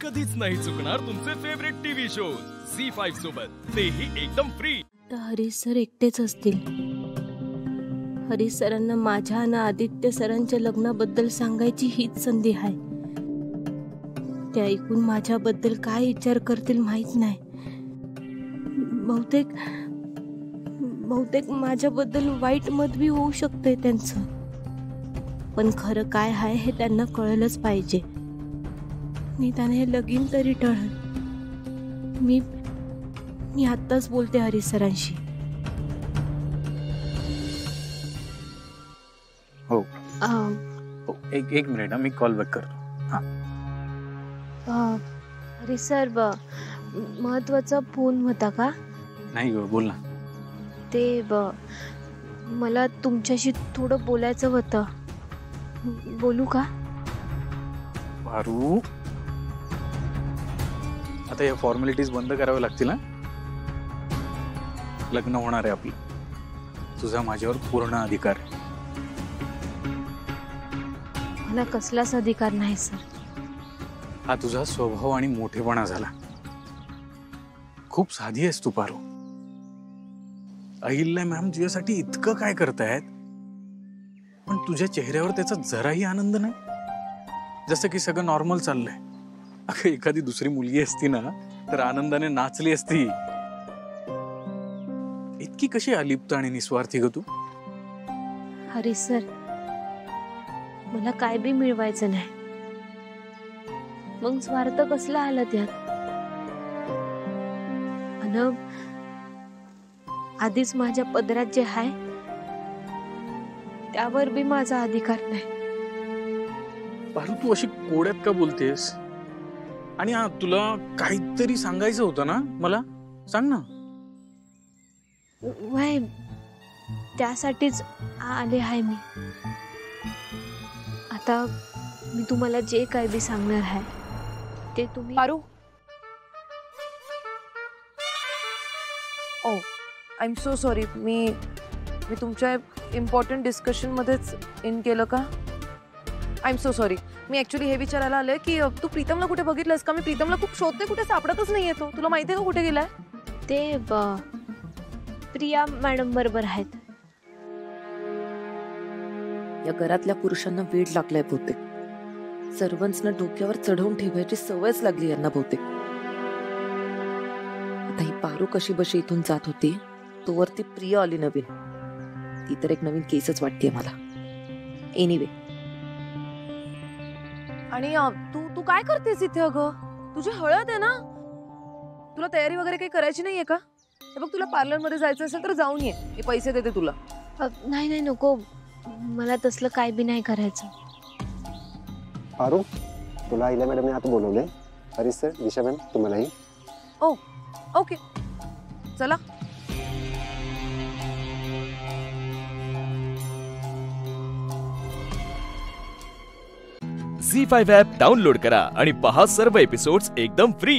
कधीच नाही चुकणार तुमचे फेवरेट टीव्ही शो झी5 सोबत, तेही एकदम फ्री। हरीश सर एकटेच असतील। हरीश सरांना माझ्या आणि आदित्य सरांच्या लग्नाबद्दल सांगायची हीच संधी आहे। ते ऐकून माझ्याबद्दल काय विचार करतील माहित नाही। बहुतेक माझ्याबद्दल वाईट मत भी होऊ शकते त्यांचं, पण खरं काय आहे हे त्यांना कळलंच पाहिजे। मी त्याने हे लगीन तरी टळल। मी आत्ताच बोलते हरीश सरांशी। हो एक मिनिट, मी कॉल बॅक करतो। हरीश सर, महत्वाचा फोन होता का? नाही ग, बोल ना। ते मला तुमच्याशी थोडं बोलायचं होतं, बोलू का? पारू, आता या फॉर्मॅलिटीज बंद कराव्या लागतील ना। लग्न होणार आहे आपलं, तुझा माझ्यावर पूर्ण अधिकार आहे। मला कसलाच अधिकार नाही सर। हा तुझा स्वभाव आणि मोठेपणा झाला। खूप साधी आहेस तू पारू। अहिल्या मॅम तुझ्यासाठी इतकं काय करतायत, पण तुझ्या चेहऱ्यावर त्याचा जराही आनंद नाही, जसं की सगळं नॉर्मल चाललंय। अगं एखादी दुसरी मुलगी असती ना तर आनंदाने नाचली असती। इतकी कशी अलिप्त आणि निस्वार्थी ग तू? हरीश सर, मला काय बी मिळवायचं नाही, मग स्वार्थ कसला आला त्यात? आधीच माझ्या पदरात जे आहे त्यावर बी माझा अधिकार नाही। पारू, तू अशी कोड्यात का बोलतेस? आणि तुला काहीतरी सांगायचं होतं ना मला, सांग ना। वय त्यासाठीच आले आहे मी। आता मी तुम्हाला जे काय बी सांगणार आहे ते तुम्ही। पारू, ओ आय एम सो सॉरी, मी तुमच्या इम्पॉर्टंट डिस्कशन मध्येच इन केलं का? I am so sorry. Me actually हे विचारायला आले की तू प्रीतमला कुठे बघितलंस का? मी प्रीतमला खूप शोधते, कुठे सापडतच नाहीये तो। तुला माहिती आहे का कुठे गेलाय? ते प्रिया मॅडम बरोबर आहेत। या घरातल्या पुरुषांना वेड लागलाय बहुतेक। सर्वंट्सना डोक्यावर चढवून ठेवायची सवयच लागली यांना बहुतेक। आता ही पारू कशी बशी इथून जात होती, तोवरती प्रिया आली नवीन। ती तर एक नवीन केसच वाटतेय मला। एनिवे, आणि तू काय करतेस इथे? अगं तुझी हळद आहे ना, तुला तयारी वगैरे काही करायची नाहीये का? हे बघ, तुला पार्लर मध्ये जायचं असेल तर जाऊन ये, मी पैसे देते तुला। नाही नको, मला तसलं काय बी नाही करायचं। पारू, तुला अहिल्या मॅडमने आता बोलवले। हरीश सर, दिशा मॅम तुम्हालाही। ओ ओके, चला। झी5 ॲप डाउनलोड करा आणि पहा सर्व एपिसोड्स एकदम फ्री।